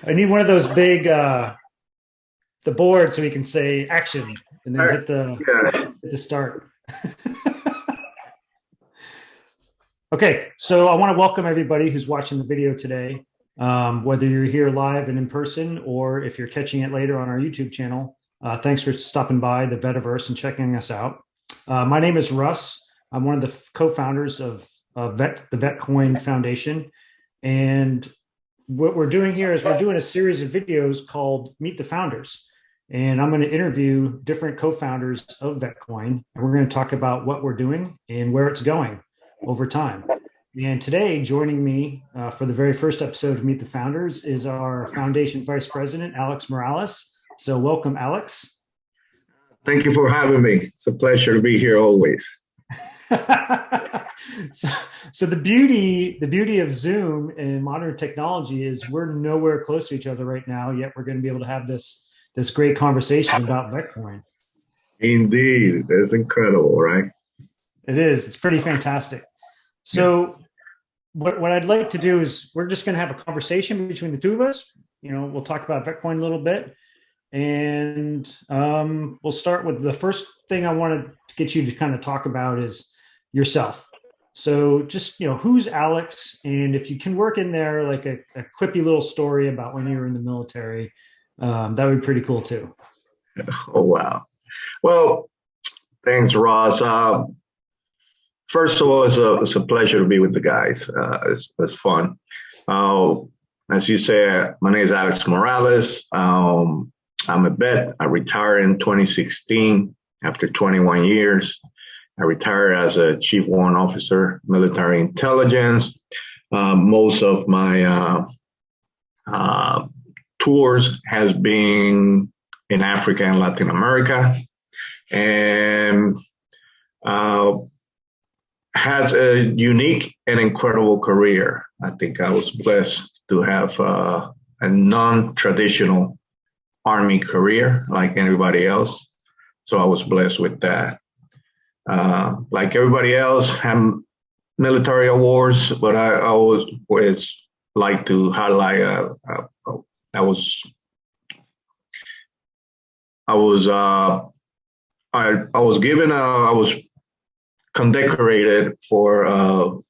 I need one of those big the board so we can say action and then Yeah, hit the start. Okay, so I want to welcome everybody who's watching the video today, whether you're here live and in person or if you're catching it later on our YouTube channel. Thanks for stopping by the Vetiverse and checking us out. My name is Russ. I'm one of the co-founders of the VetCoin Foundation, and what we're doing here is we're doing a series of videos called Meet the Founders. And I'm going to interview different co-founders of VetCoin, and we're going to talk about what we're doing and where it's going over time. And today, joining me for the very first episode of Meet the Founders is our foundation vice president, Alex Morales. So welcome, Alex. thank you for having me. It's a pleasure to be here always. so the beauty of Zoom and modern technology is we're nowhere close to each other right now, yet we're going to be able to have this great conversation about VetCoin. Indeed, that's incredible, right? It is. It's pretty fantastic. So what I'd like to do is we're just going to have a conversation between the two of us. You know, we'll talk about VetCoin a little bit, and we'll start with the first thing I wanted to get you to kind of talk about is yourself. So just, who's Alex? And if you can work in there like a quippy little story about when you were in the military, that would be pretty cool too. Oh, wow. Well, thanks, Ross. First of all, it's a pleasure to be with the guys. It's fun. As you say, my name is Alex Morales. I'm a vet. I retired in 2016 after 21 years. I retired as a Chief Warrant Officer, Military Intelligence. Most of my tours has been in Africa and Latin America, and has a unique and incredible career. I think I was blessed to have a non-traditional Army career like everybody else. So I was blessed with that. Like everybody else, have military awards, but I always like to highlight. I was condecorated for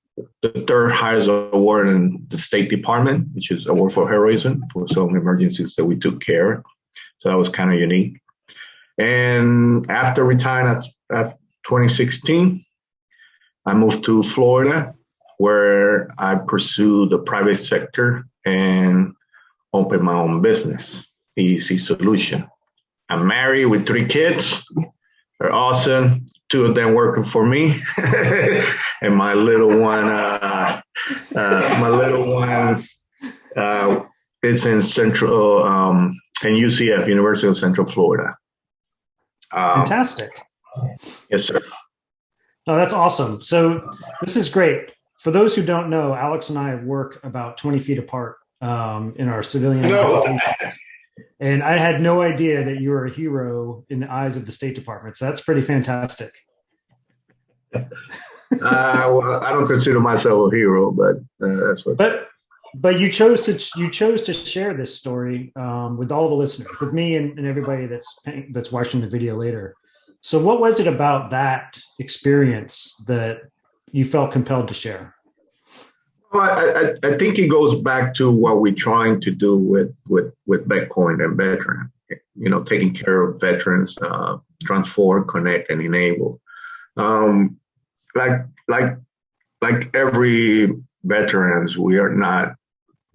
the third highest award in the State Department, which is Award for Heroism for some emergencies that we took care of. So that was kind of unique. And after retiring at 2016, I moved to Florida, where I pursued the private sector and opened my own business, Easy Solution. I'm married with 3 kids. They're awesome. 2 of them working for me, and my little one is in UCF, University of Central Florida. Fantastic. Yes, sir. Oh, that's awesome. So this is great. For those who don't know, Alex and I work about 20 feet apart in our civilian applications. And I had no idea that you were a hero in the eyes of the State Department. So that's pretty fantastic. Well, I don't consider myself a hero, but that's what. But you chose to share this story with all the listeners, with me and everybody that's watching the video later. So what was it about that experience that you felt compelled to share? Well, I think it goes back to what we're trying to do with VetCoin and veteran. Taking care of veterans, transform, connect, and enable. Like every veterans, we are not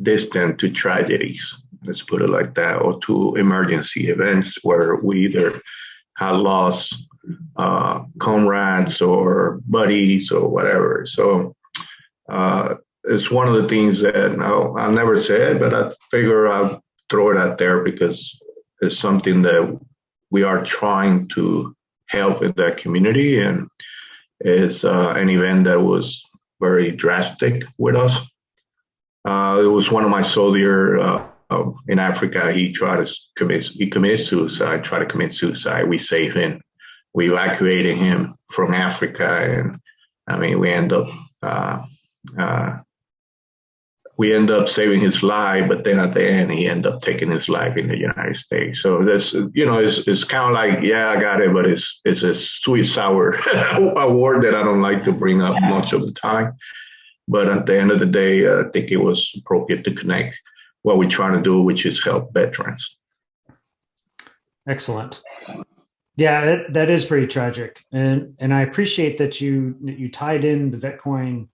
distant to tragedies. Let's put it like that, or to emergency events where we either have lost comrades or buddies or whatever. So it's one of the things that I never said, but I figure I'll throw it out there because it's something that we are trying to help in that community, and it's an event that was very drastic with us. It was one of my soldiers in Africa. He committed suicide, tried to commit suicide. We saved him. We evacuated him from Africa, and we end up we end up saving his life, but then at the end, he ended up taking his life in the United States. So that's, it's kind of like, yeah, I got it, but it's a sweet, sour award that I don't like to bring up much of the time. But at the end of the day, I think it was appropriate to connect what we're trying to do, which is help veterans. Excellent. Yeah, that is pretty tragic. And I appreciate that you tied in the VetCoin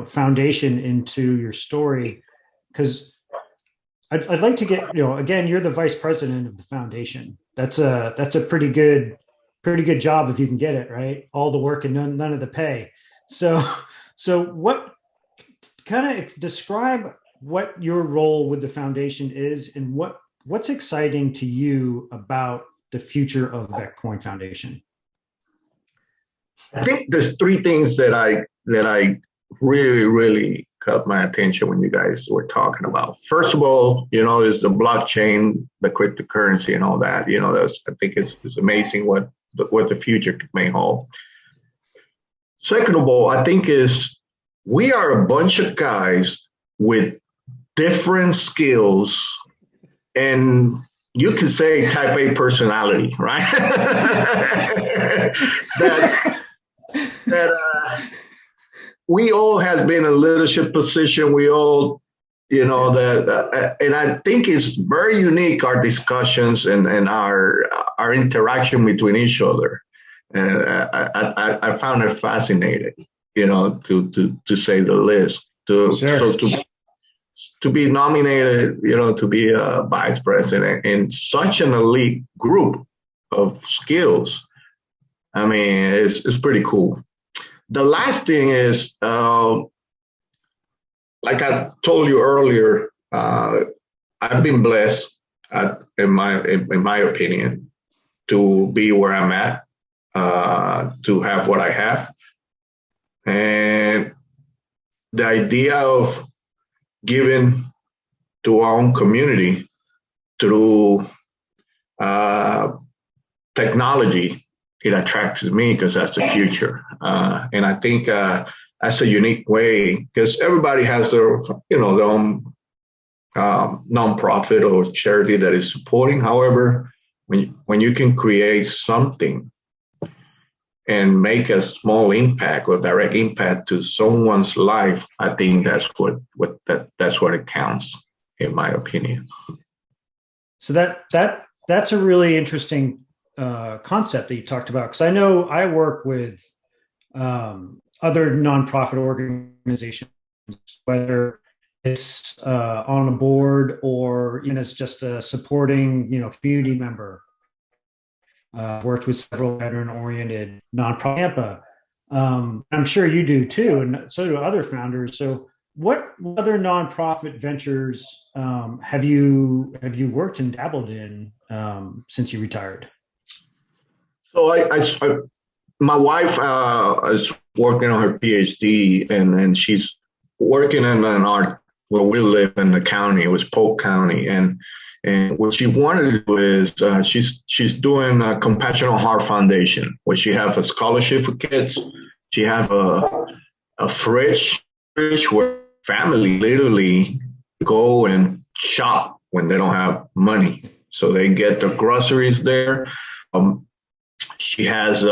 foundation into your story, because I'd like to get, again, you're the vice president of the foundation. That's a pretty good job if you can get it, right? All the work and none of the pay. So what kind of describe what your role with the foundation is, and what's exciting to you about the future of VetCoin Foundation? I think there's three things that I really, really caught my attention when you guys were talking about. First of all, is the blockchain, the cryptocurrency, and all that. I think it's amazing what the future may hold. Second of all, I think we are a bunch of guys with different skills, and you could say type A personality, right? that we all have been in leadership position. We all, and I think it's very unique, our discussions and our interaction between each other. And I found it fascinating, to say the least. Sure. So to be nominated, to be a vice president in such an elite group of skills, I mean, it's pretty cool. The last thing is, like I told you earlier, I've been blessed, in my opinion, to be where I'm at, to have what I have, and the idea of giving to our own community through technology, it attracts me because that's the future. And I think that's a unique way, because everybody has their own nonprofit or charity that is supporting. However, when you can create something and make a small impact or direct impact to someone's life, I think that's what it counts, in my opinion. So that's a really interesting concept that you talked about, because I know I work with other nonprofit organizations, whether it's on a board or even as just a supporting community member. Worked with several veteran-oriented nonprofits in Tampa. I'm sure you do too, and so do other founders. So, what other nonprofit ventures have you worked and dabbled in since you retired? So, my wife is working on her PhD, and she's working in an art where we live in the county. It was Polk County, and what she wanted to do is she's doing a Compassionate Heart Foundation, where she have a scholarship for kids. She have a fridge where family literally go and shop when they don't have money, so they get the groceries there. She has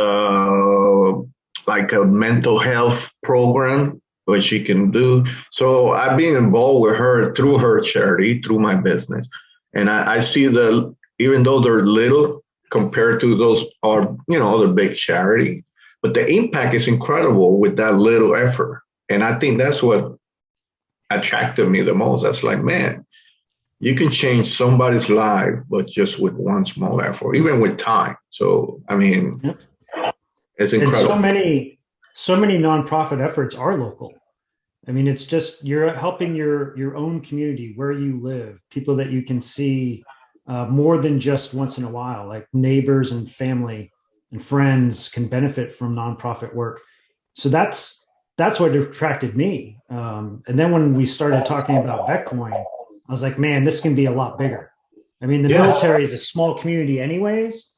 like a mental health program which she can do. So I've been involved with her through her charity, through my business. And I see even though they're little compared to those the big charity, but the impact is incredible with that little effort. And I think that's what attracted me the most. That's like, man, you can change somebody's life, but just with one small effort, even with time. So, I mean, it's incredible. And so many nonprofit efforts are local. I mean, it's just you're helping your own community where you live, people that you can see more than just once in a while, like neighbors and family and friends can benefit from nonprofit work. So that's what attracted me. And then when we started talking about VetCoin, I was like, man, this can be a lot bigger. I mean, the military is a small community anyways,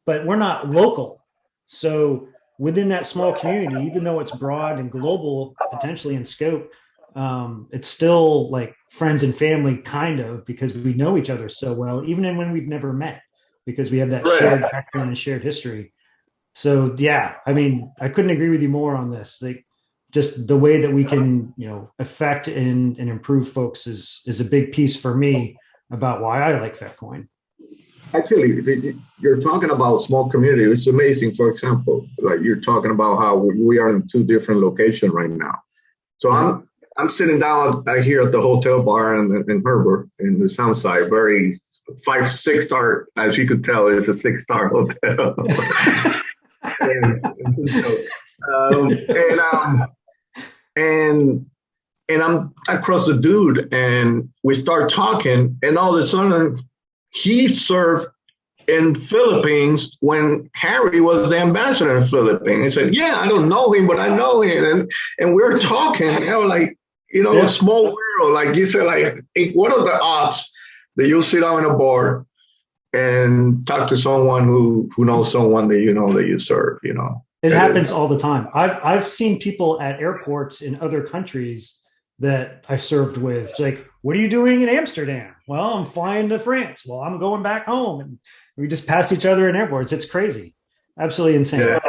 but we're not local. So within that small community, even though it's broad and global potentially in scope, it's still like friends and family, kind of, because we know each other so well, even when we've never met, because we have that shared background and shared history. So yeah, I mean, I couldn't agree with you more on this. Like, just the way that we can, affect and improve folks is a big piece for me about why I like VetCoin. Actually, you're talking about small community. It's amazing. For example, like you're talking about how we are in 2 different locations right now. So I'm sitting down here at the hotel bar in Herbert in the South Side, very 5-6 star, as you could tell, it's a 6-star hotel. and I'm across the dude, and we start talking, and all of a sudden he served in Philippines when Harry was the ambassador in Philippines. He said, "Yeah, I don't know him, but I know him," and we're talking. And I was like, a small world. Like you said, like what are the odds that you'll sit down in a bar and talk to someone who knows someone that that you serve? It happens all the time. I've seen people at airports in other countries that I've served with. It's like, what are you doing in Amsterdam? Well, I'm flying to France. Well, I'm going back home. And we just pass each other in airports. It's crazy. Absolutely insane. Yeah.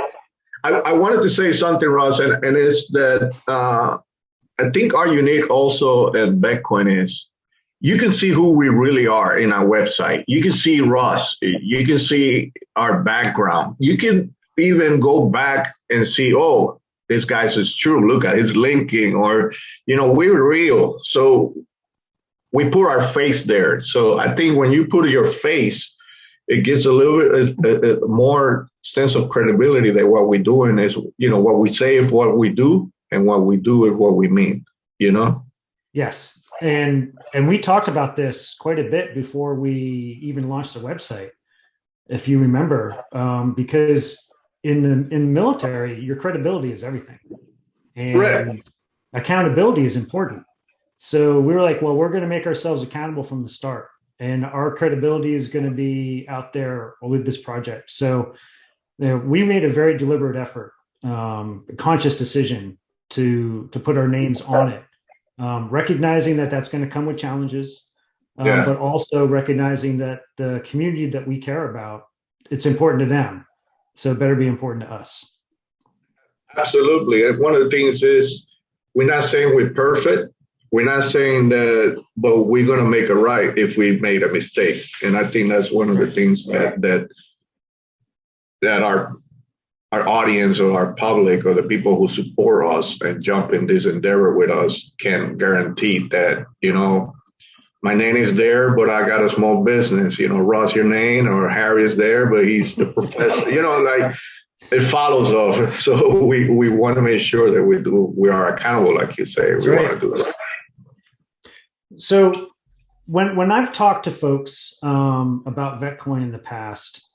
I wanted to say something, Ross, and it's that I think our unique also at VetCoin is you can see who we really are in our website. You can see Ross. You can see our background. You can even go back and see, oh, this guy's is true. Look at his linking, or, we're real. So we put our face there. So I think when you put your face, it gives a little bit more sense of credibility that what we're doing is, what we say is what we do, and what we do is what we mean, Yes. And we talked about this quite a bit before we even launched the website, if you remember, because in the military, your credibility is everything, and accountability is important. So we were like, well, we're going to make ourselves accountable from the start, and our credibility is going to be out there with this project. So we made a very deliberate effort, a conscious decision to put our names on it, recognizing that that's going to come with challenges, but also recognizing that the community that we care about, it's important to them. So it better be important to us. Absolutely. And one of the things is, we're not saying we're perfect. We're not saying that, but we're going to make it right if we made a mistake. And I think that's one of the things that our audience or our public or the people who support us and jump in this endeavor with us can guarantee that, my name is there, but I got a small business, Ross, your name, or Harry's there, but he's the professor, like it follows off. So we want to make sure that we are accountable, like you say. That's we right. want to do that. So when I've talked to folks about VetCoin in the past,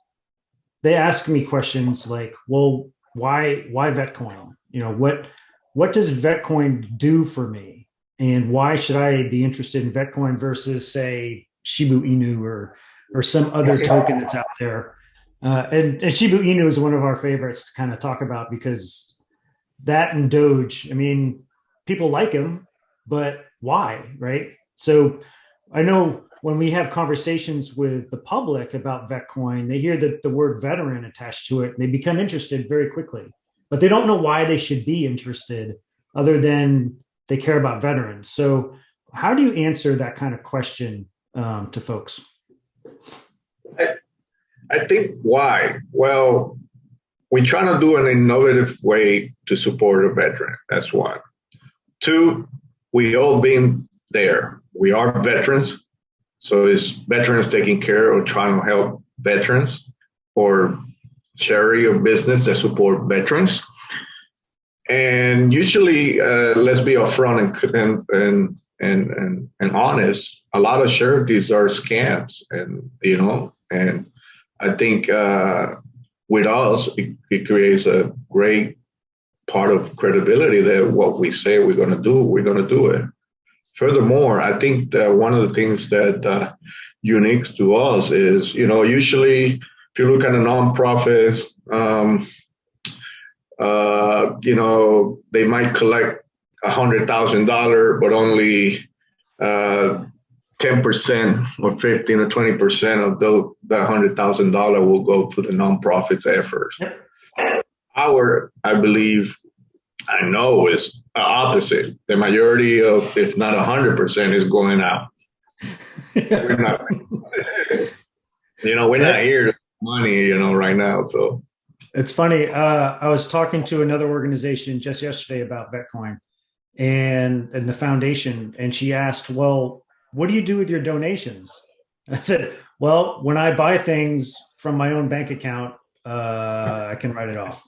they ask me questions like, well, why VetCoin? What does VetCoin do for me? And why should I be interested in VetCoin versus, say, Shiba Inu or some other token that's out there? And Shiba Inu is one of our favorites to kind of talk about, because that and Doge, I mean, people like them, but why, right? So I know when we have conversations with the public about VetCoin, they hear the word veteran attached to it, and they become interested very quickly. But they don't know why they should be interested, other than they care about veterans. So how do you answer that kind of question to folks? I think why? Well, we try to do an innovative way to support a veteran. That's one. Two, we all been there. We are veterans. So it's veterans taking care or trying to help veterans, or charity or business that support veterans. And usually, let's be upfront and honest. A lot of charities are scams, and I think with us, it creates a great part of credibility that what we say we're going to do, we're going to do it. Furthermore, I think that one of the things that unique to us is, usually if you look at the nonprofits, they might collect $100,000, but only 10% or 15 or 20% of that $100,000 will go to the nonprofits efforts. I believe, I know is opposite. The majority of, if not 100%, is going out. We're not, we're not here to money, right now. So it's funny. I was talking to another organization just yesterday about VetCoin and the foundation, and she asked, "Well, what do you do with your donations?" I said, "Well, when I buy things from my own bank account, I can write it off."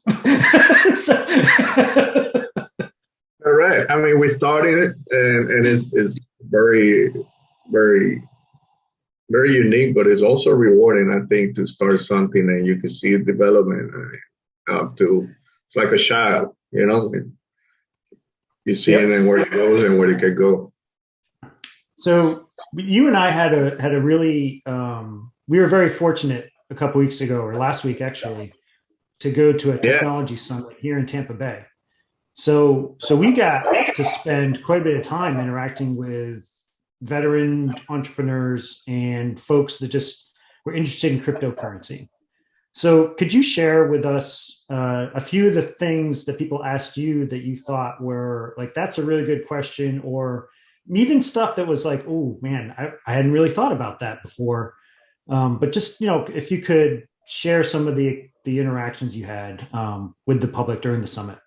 All right. I mean, we started it, and it's very, very, very unique, but it's also rewarding, I think, to start something and you can see the development up to, it's like a child, you see it and where it goes and where it could go. So you and I had a really, we were very fortunate a couple weeks ago, or last week actually, to go to a technology summit here in Tampa Bay. So we got to spend quite a bit of time interacting with veteran entrepreneurs and folks that just were interested in cryptocurrency. So could you share with us a few of the things that people asked you that you thought were like, that's a really good question, or even stuff that was like, oh man, I hadn't really thought about that before. But just, if you could share some of the interactions you had with the public during the summit.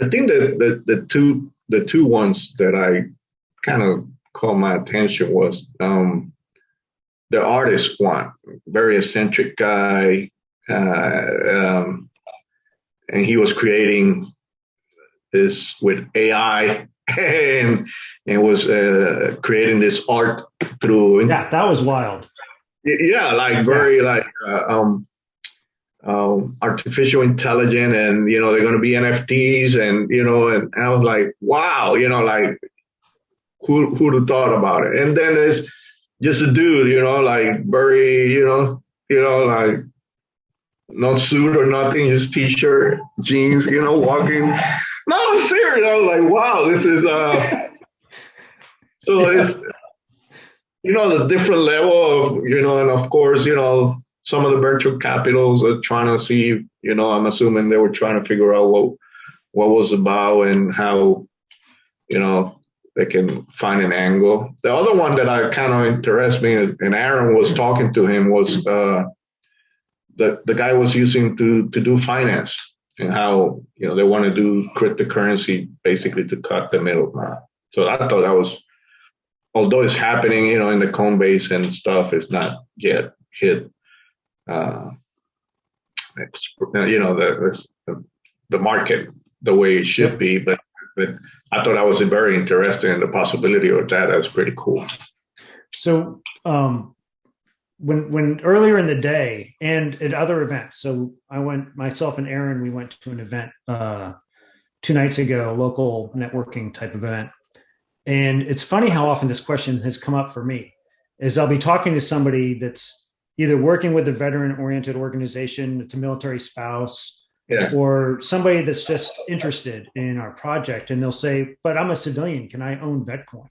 I think that the two ones that I kind of caught my attention was the artist one, very eccentric guy, and he was creating this with AI and was creating this art through. Yeah, that was wild. Yeah, like very artificial intelligence, and they're going to be NFTs, and and I was like, wow, like who'd have thought about it? And then there's just a dude, like very, like no suit or nothing, just t-shirt, jeans, walking. No, I'm serious. I was like, wow, this is so it's the different level of and of course some of the venture capitals are trying to see, I'm assuming they were trying to figure out what was about and how, they can find an angle. The other one that I kind of interests me, and Aaron was talking to him, was the guy was using to do finance and how, they want to do cryptocurrency basically to cut the middleman. So I thought that was, although it's happening, in the Coinbase and stuff, it's not yet hit. The market the way it should be, but I thought that was very interesting, and the possibility of that is pretty cool. So when earlier in the day and at other events, so I went, myself and Aaron, we went to an event 2 nights ago, local networking type of event. And it's funny how often this question has come up for me, is I'll be talking to somebody that's either working with a veteran-oriented organization, it's a military spouse, or somebody that's just interested in our project. And they'll say, but I'm a civilian, can I own VetCoin?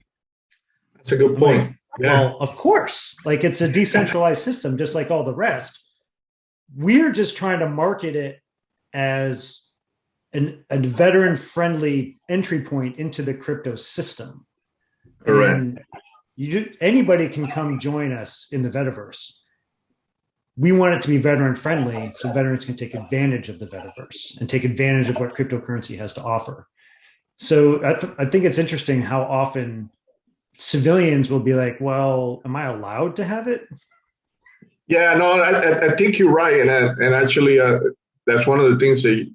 That's a good point. Well, of course, like it's a decentralized system, just like all the rest. We're just trying to market it as a veteran-friendly entry point into the crypto system. Correct. And anybody can come join us in the Vetiverse. We want it to be veteran-friendly so veterans can take advantage of the Vetiverse and take advantage of what cryptocurrency has to offer. So I think it's interesting how often civilians will be like, well, am I allowed to have it? Yeah, no, I think you're right. And actually, that's one of the things that,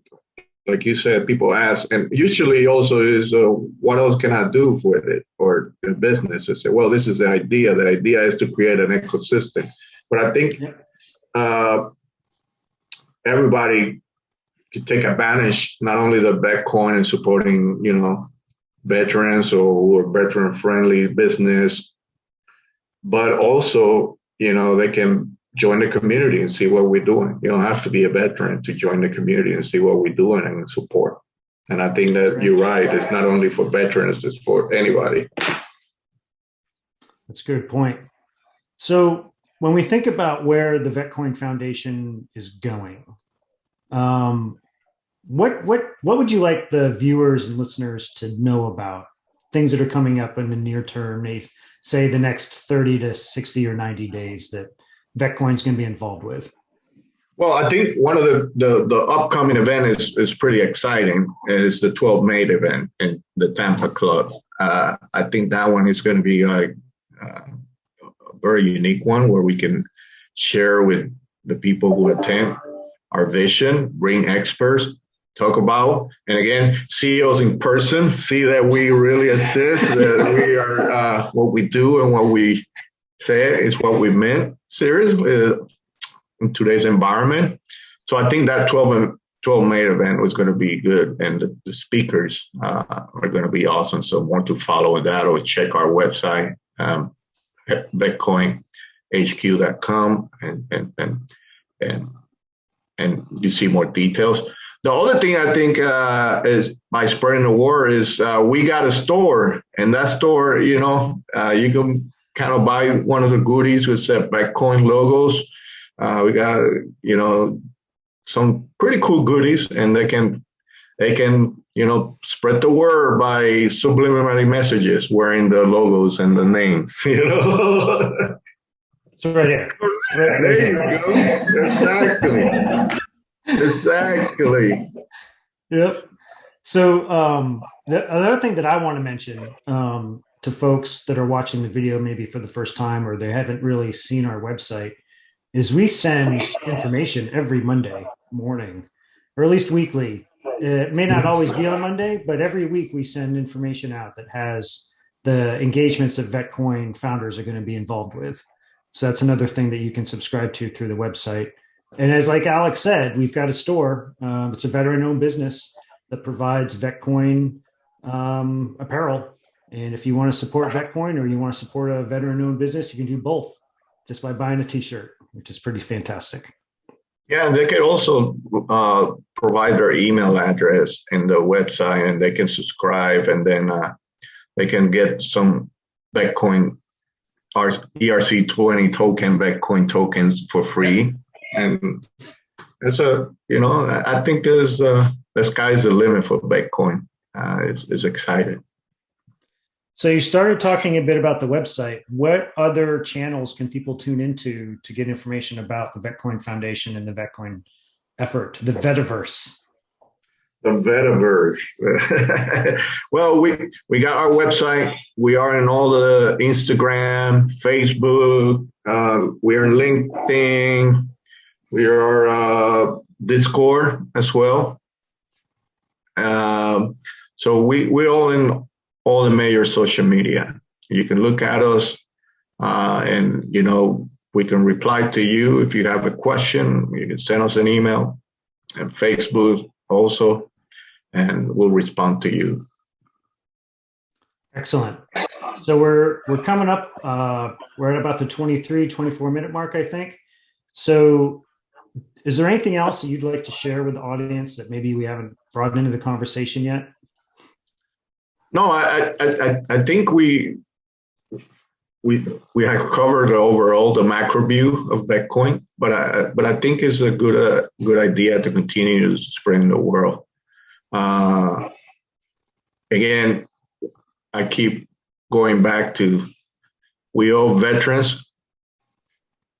like you said, people ask. And usually also is, what else can I do with it? Or the business to say, well, this is the idea. The idea is to create an ecosystem. But I think everybody could take advantage, not only the VetCoin and supporting, veterans or veteran-friendly business, but also, they can join the community and see what we're doing. You don't have to be a veteran to join the community and see what we're doing and support. And I think that you're right. It's not only for veterans, it's for anybody. That's a good point. So when we think about where the VetCoin Foundation is going, what would you like the viewers and listeners to know about things that are coming up in the near term, say the next 30 to 60 or 90 days that VetCoin is going to be involved with? Well, I think one of the upcoming event is pretty exciting. It's the 12 MAJ event in the Tampa Club. I think that one is going to be a very unique one where we can share with the people who attend our vision, bring experts, talk about, and again, CEOs in person, see that we really assist, that we are what we do and what we say is what we meant, seriously, in today's environment. So I think that 12 MAJ event was going to be good, and the speakers are going to be awesome. So want to follow that or check our website, VetCoinHQ.com, and you see more details. The other thing I think is by spreading the word is we got a store, and that store, you can kind of buy one of the goodies with the VetCoin logos. We got, some pretty cool goodies, and they can, spread the word by subliminary messages wearing the logos and the names, So right here. There you go. Exactly. Yep. So the other thing that I want to mention to folks that are watching the video maybe for the first time or they haven't really seen our website is we send information every Monday morning, or at least weekly. It may not always be on Monday, but every week we send information out that has the engagements that VetCoin founders are going to be involved with. So that's another thing that you can subscribe to through the website. And as like Alex said, we've got a store. It's a veteran-owned business that provides VetCoin apparel. And if you want to support VetCoin or you want to support a veteran-owned business, you can do both just by buying a T-shirt, which is pretty fantastic. Yeah, and they can also provide their email address in the website, and they can subscribe, and then they can get some VetCoin ERC20 token, VetCoin tokens for free. And it's I think the sky's the limit for VetCoin. It's exciting. So you started talking a bit about the website. What other channels can people tune into to get information about the VetCoin Foundation and the VetCoin effort, the Vetiverse? The Vetiverse. Well, we got our website. We are in all the Instagram, Facebook. We are in LinkedIn. We are Discord as well. So we're all in all the major social media. You can look at us, and we can reply to you if you have a question. You can send us an email, and Facebook also, and we'll respond to you. Excellent. So we're coming up. We're at about the 24 minute mark, I think. So is there anything else that you'd like to share with the audience that maybe we haven't brought into the conversation yet? No, I think we have covered the macro view of VetCoin, but I think it's a good idea to continue spreading the world. Again, I keep going back to we all veterans.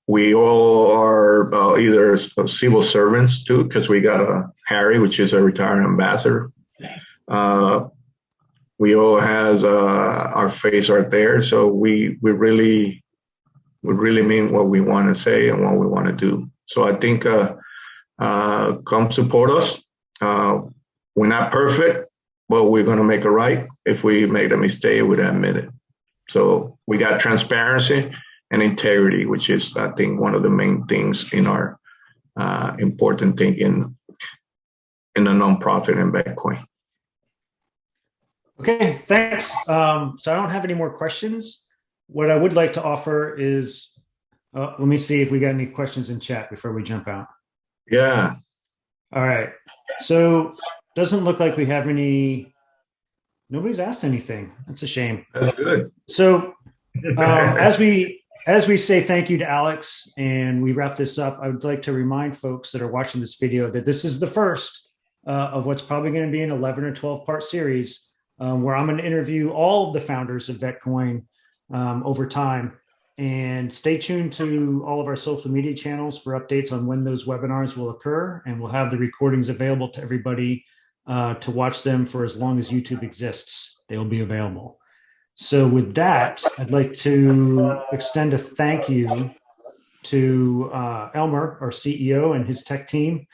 We all are either civil servants too, because we got Harry, which is a retired ambassador. We all has our face right there, so we really mean what we want to say and what we want to do. So I think come support us. We're not perfect, but we're going to make it right. If we made a mistake, we'd admit it. So we got transparency and integrity, which is, I think, one of the main things in our important thing in a nonprofit in VetCoin. Okay, thanks. So I don't have any more questions. What I would like to offer is, let me see if we got any questions in chat before we jump out. Yeah. All right. So doesn't look like we have any. Nobody's asked anything. That's a shame. That's good. So as we say thank you to Alex and we wrap this up, I would like to remind folks that are watching this video that this is the first of what's probably going to be an 11 or 12 part series where I'm going to interview all of the founders of VetCoin over time. And stay tuned to all of our social media channels for updates on when those webinars will occur. And we'll have the recordings available to everybody to watch them for as long as YouTube exists. They will be available. So with that, I'd like to extend a thank you to Elmer, our CEO, and his tech team.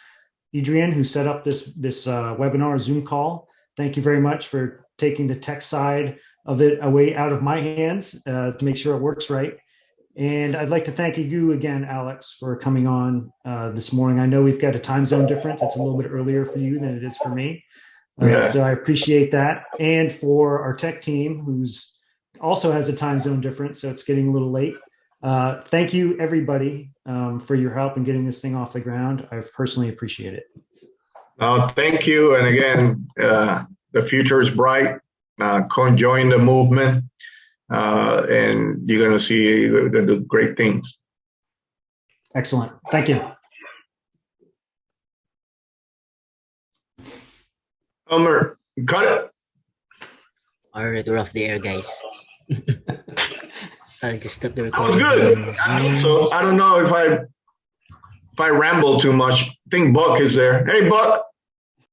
Adrian, who set up this webinar Zoom call. Thank you very much for taking the tech side of it away out of my hands to make sure it works right. And I'd like to thank you again, Alex, for coming on this morning. I know we've got a time zone difference. It's a little bit earlier for you than it is for me. So I appreciate that. And for our tech team, who's also has a time zone difference, so it's getting a little late. Thank you, everybody, for your help in getting this thing off the ground. I personally appreciate it. Thank you. And again, the future is bright. Come join the movement. And you're going to see you're going to do great things. Excellent. Thank you. Elmer, cut it. All right, we're off the air, guys. I'll just stop the That was recording. good. So I don't know if I ramble too much. I think Buck is there. Hey, Buck.